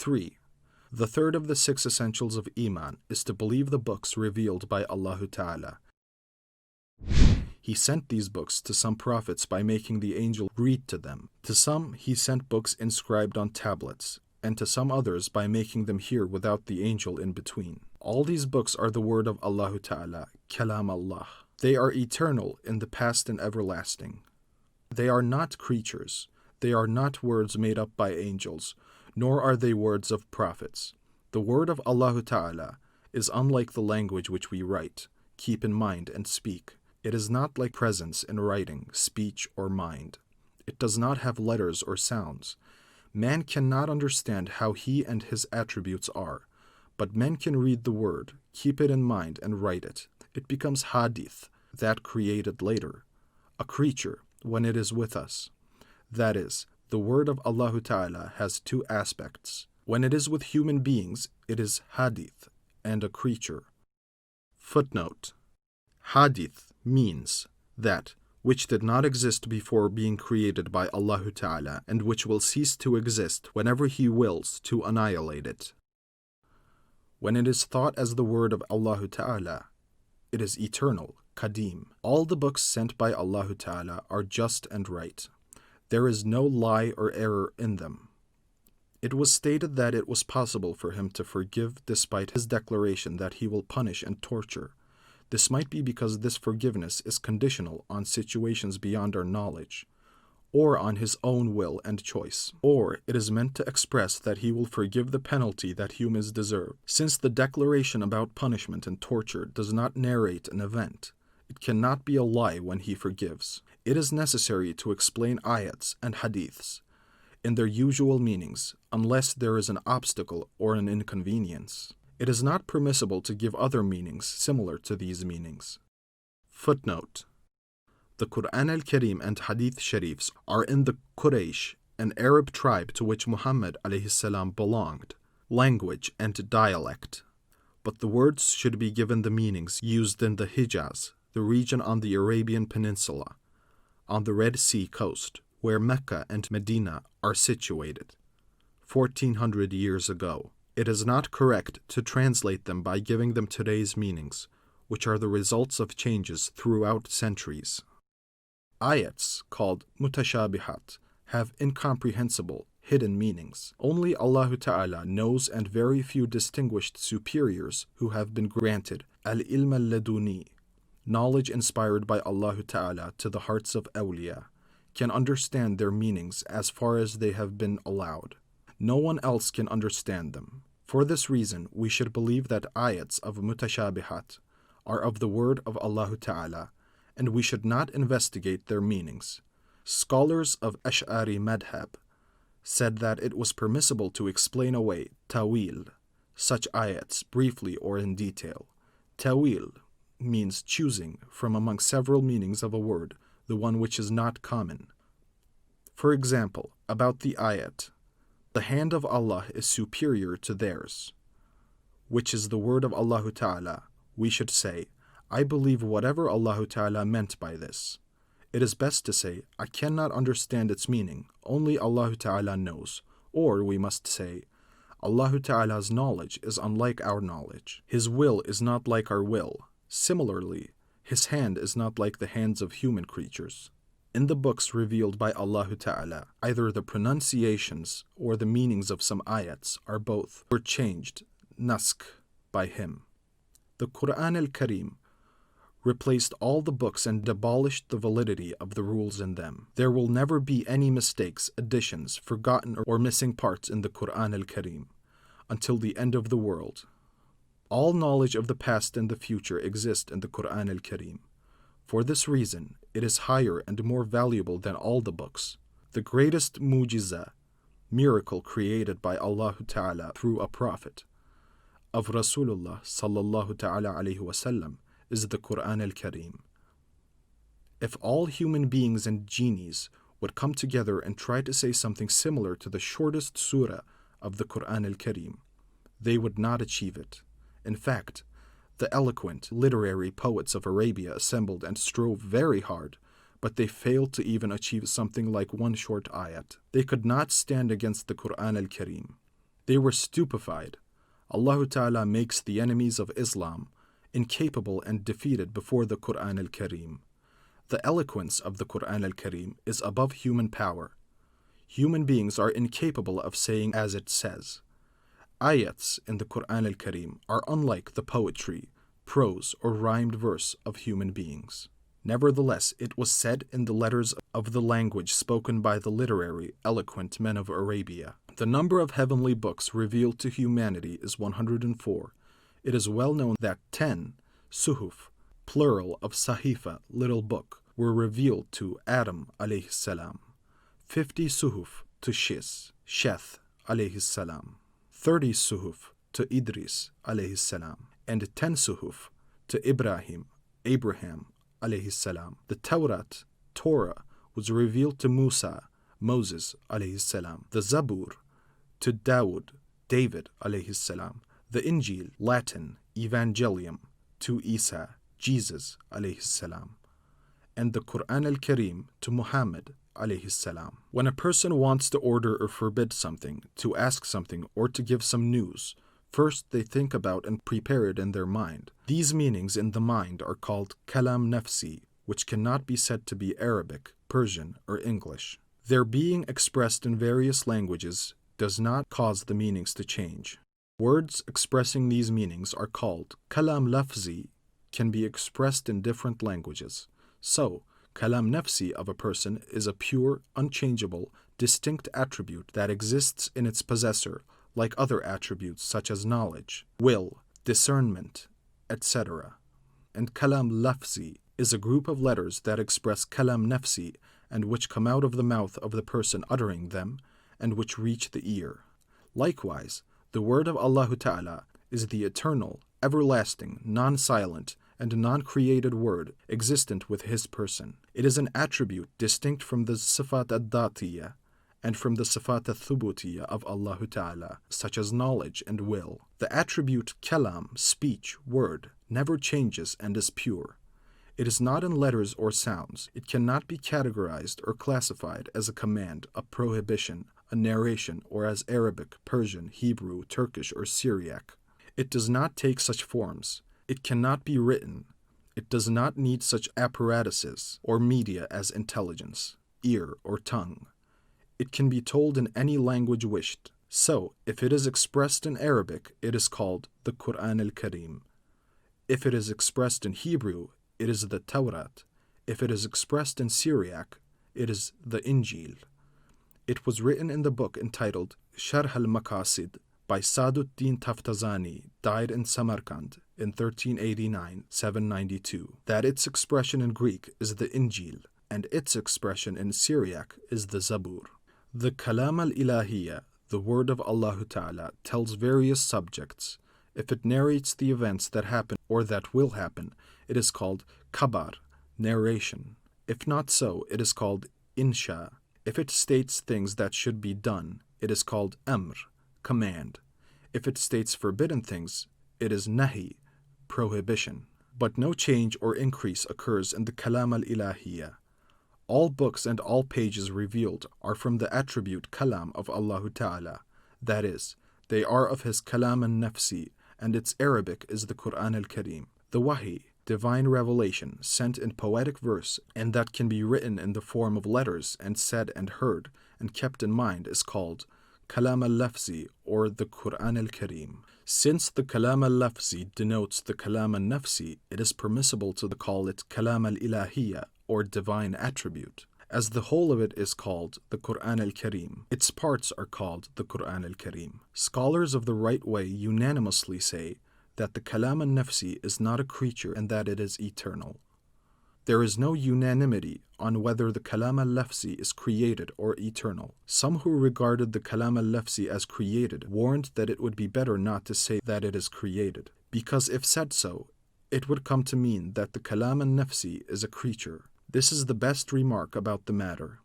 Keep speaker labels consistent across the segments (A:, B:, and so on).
A: 3. The third of the 6 essentials of Iman is to believe the books revealed by Allahu Taala. He sent these books to some prophets by making the angel read to them. To some he sent books inscribed on tablets, and to some others by making them hear without the angel in between. All these books are the word of Allahu Ta'ala, Kalam Allah. They are eternal in the past and everlasting. They are not creatures. They are not words made up by angels, nor are they words of prophets. The word of Allahu Ta'ala is unlike the language which we write, keep in mind, and speak. It is not like presence in writing, speech, or mind. It does not have letters or sounds. Man cannot understand how he and his attributes are, but men can read the word, keep it in mind, and write it. It becomes hadith, that created later, a creature, when it is with us. That is, the word of Allahu Ta'ala has 2 aspects. When it is with human beings, it is hadith and a creature. Footnote: Hadith means that which did not exist before being created by Allahu Ta'ala and which will cease to exist whenever He wills to annihilate it. When it is thought as the word of Allahu Ta'ala, it is eternal, Qadim. All the books sent by Allahu Ta'ala are just and right. There is no lie or error in them. It was stated that it was possible for Him to forgive despite His declaration that He will punish and torture. This might be because this forgiveness is conditional on situations beyond our knowledge, or on His own will and choice, or it is meant to express that He will forgive the penalty that humans deserve. Since the declaration about punishment and torture does not narrate an event, it cannot be a lie when He forgives. It is necessary to explain ayats and hadiths in their usual meanings, unless there is an obstacle or an inconvenience. It is not permissible to give other meanings similar to these meanings. Footnote: The Quran al-Karim and Hadith Sharifs are in the Quraysh, an Arab tribe to which Muhammad a.s. belonged, language and dialect. But the words should be given the meanings used in the Hijaz, the region on the Arabian Peninsula, on the Red Sea coast, where Mecca and Medina are situated, 1400 years ago. It is not correct to translate them by giving them today's meanings, which are the results of changes throughout centuries. Ayats, called mutashabihat, have incomprehensible, hidden meanings. Only Allahu Ta'ala knows, and very few distinguished superiors who have been granted al-ilm al-laduni, knowledge inspired by Allahu Ta'ala to the hearts of awliya, can understand their meanings as far as they have been allowed. No one else can understand them. For this reason, we should believe that ayats of mutashabihat are of the word of Allahu Ta'ala, and we should not investigate their meanings. Scholars of Ash'ari madhab said that it was permissible to explain away tawil, such ayats, briefly or in detail. Tawil means choosing from among several meanings of a word the one which is not common. For example, about the ayat, the hand of Allah is superior to theirs, which is the word of Allahu Ta'ala, we should say, I believe whatever Allahu Ta'ala meant by this. It is best to say, I cannot understand its meaning, only Allahu Ta'ala knows, or we must say, Allahu Ta'ala's knowledge is unlike our knowledge. His will is not like our will. Similarly, His hand is not like the hands of human creatures. In the books revealed by Allahu Ta'ala, either the pronunciations or the meanings of some ayats are both were changed, naskh, by Him. The Quran al-Karim replaced all the books and abolished the validity of the rules in them. There will never be any mistakes, additions, forgotten or missing parts in the Quran al-Karim until the end of the world. All knowledge of the past and the future exist in the Quran al-Karim. For this reason, it is higher and more valuable than all the books. The greatest mu'jiza, miracle created by Allah Ta'ala through a prophet of Rasulullah sallallahu ta'ala alayhi wasallam is the Quran al-Karim. If all human beings and genies would come together and try to say something similar to the shortest surah of the Quran al-Karim, they would not achieve it. In fact, the eloquent, literary poets of Arabia assembled and strove very hard, but they failed to even achieve something like one short ayat. They could not stand against the Quran al-Karim. They were stupefied. Allah Ta'ala makes the enemies of Islam incapable and defeated before the Quran al-Karim. The eloquence of the Quran al-Karim is above human power. Human beings are incapable of saying as it says. Ayats in the Quran al-Karim are unlike the poetry, prose, or rhymed verse of human beings. Nevertheless, it was said in the letters of the language spoken by the literary, eloquent men of Arabia. The number of heavenly books revealed to humanity is 104. It is well known that 10 suhuf, plural of sahifa, little book, were revealed to Adam alayhi salam, 50 suhuf to Sheth alayhi salam, 30 suhuf to Idris alayhi salam, and 10 suhuf to Abraham alayhi salam. The Torah was revealed to Moses alayhi salam. The Zabur to David alayhi salam. The Injil, Latin, Evangelium, to Isa, Jesus alayhi salam. And the Quran al-Karim to Muhammad alayhi salam. When a person wants to order or forbid something, to ask something, or to give some news, first they think about and prepare it in their mind. These meanings in the mind are called kalam nafsi, which cannot be said to be Arabic, Persian, or English. Their being expressed in various languages does not cause the meanings to change. Words expressing these meanings are called kalam lafzi, can be expressed in different languages. So, kalam nafsi of a person is a pure, unchangeable, distinct attribute that exists in its possessor, like other attributes such as knowledge, will, discernment, etc. And kalam lafzi is a group of letters that express kalam nafsi and which come out of the mouth of the person uttering them and which reach the ear. Likewise, the word of Allah Ta'ala is the eternal, everlasting, non-silent, and non-created word existent with His person. It is an attribute distinct from the sifat ad-datiyya and from the sifat al-thubutiyya of Allah Ta'ala, such as knowledge and will. The attribute kalam, speech, word, never changes and is pure. It is not in letters or sounds. It cannot be categorized or classified as a command, a prohibition, a narration, or as Arabic, Persian, Hebrew, Turkish, or Syriac. It does not take such forms. It cannot be written. It does not need such apparatuses or media as intelligence, ear, or tongue. It can be told in any language wished. So, if it is expressed in Arabic, it is called the Quran al-Karim. If it is expressed in Hebrew, it is the Tawrat. If it is expressed in Syriac, it is the Injil. It was written in the book entitled Sharh al-Maqasid by Saduddin Taftazani, died in Samarkand in 1389-792, that its expression in Greek is the Injil, and its expression in Syriac is the Zabur. The Kalam al-Ilahiyya, the word of Allah Ta'ala, tells various subjects. If it narrates the events that happen or that will happen, it is called Kabar, narration. If not so, it is called Insha. If it states things that should be done, it is called Amr, command. If it states forbidden things, it is Nahi, prohibition. But no change or increase occurs in the Kalam al-Ilahiyya. All books and all pages revealed are from the attribute Kalam of Allah Ta'ala. That is, they are of His Kalam al-Nafsi, and its Arabic is the Quran al-Karim. The Wahi, divine revelation, sent in poetic verse, and that can be written in the form of letters and said and heard and kept in mind, is called Kalam al-Lafzi or the Quran al-Karim. Since the Kalam al-Lafzi denotes the Kalam al-Nafsi, it is permissible to call it Kalam al-Ilahiyya or divine attribute, as the whole of it is called the Quran al-Karim. Its parts are called the Quran al-Karim. Scholars of the right way unanimously say that the Kalam al-Nafsi is not a creature and that it is eternal. There is no unanimity on whether the Kalam al-Lafzi is created or eternal. Some who regarded the Kalam al-Lafzi as created warned that it would be better not to say that it is created, because if said so, it would come to mean that the Kalam al-Nafsi is a creature. This is the best remark about the matter.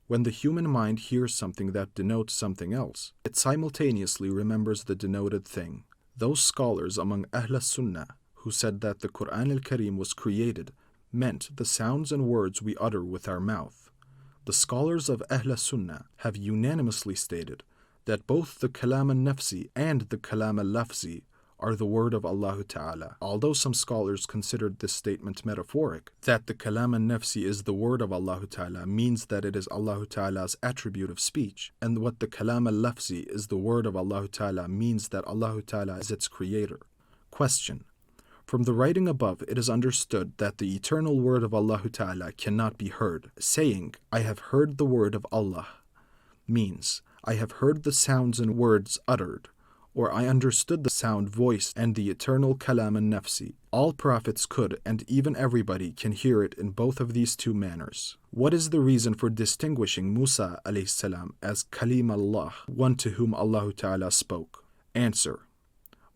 A: When the human mind hears something that denotes something else, it simultaneously remembers the denoted thing. Those scholars among Ahl Sunnah who said that the Quran al-Karim was created meant the sounds and words we utter with our mouth. The scholars of Ahl Sunnah have unanimously stated that both the kalam al-nafsi and the kalam al-lafzi are the word of Allah Ta'ala. Although some scholars considered this statement metaphoric, that the kalam al-nafsi is the word of Allah Ta'ala means that it is Allah Ta'ala's attribute of speech, and what the kalam al-lafzi is the word of Allah Ta'ala means that Allah Ta'ala is its creator. Question. From the writing above, it is understood that the eternal word of Allah Ta'ala cannot be heard. Saying, I have heard the word of Allah, means, I have heard the sounds and words uttered, or I understood the sound, voice, and the eternal kalam al-nafsi. All prophets could, and even everybody can hear it in both of these two manners. What is the reason for distinguishing Musa alayhi salam as Kalim Allah, one to whom Allah Ta'ala spoke? Answer.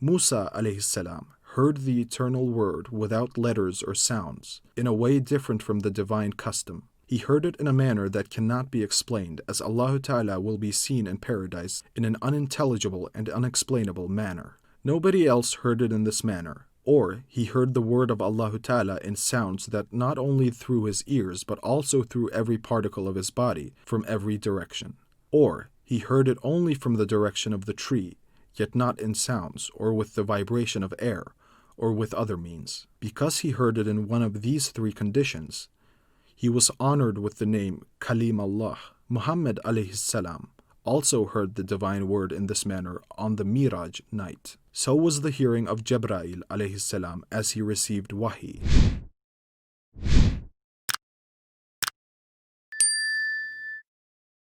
A: Musa alayhi salam heard the eternal word without letters or sounds, in a way different from the divine custom. He heard it in a manner that cannot be explained, as Allah Ta'ala will be seen in paradise in an unintelligible and unexplainable manner. Nobody else heard it in this manner. Or he heard the word of Allah Ta'ala in sounds that not only through his ears but also through every particle of his body, from every direction. Or he heard it only from the direction of the tree, yet not in sounds, or with the vibration of air, or with other means. Because he heard it in one of these three conditions, he was honored with the name Kalim Allah. Muhammad alayhi salam also heard the divine word in this manner on the Miraj night. So was the hearing of Jibreel alayhi salam as he received wahi.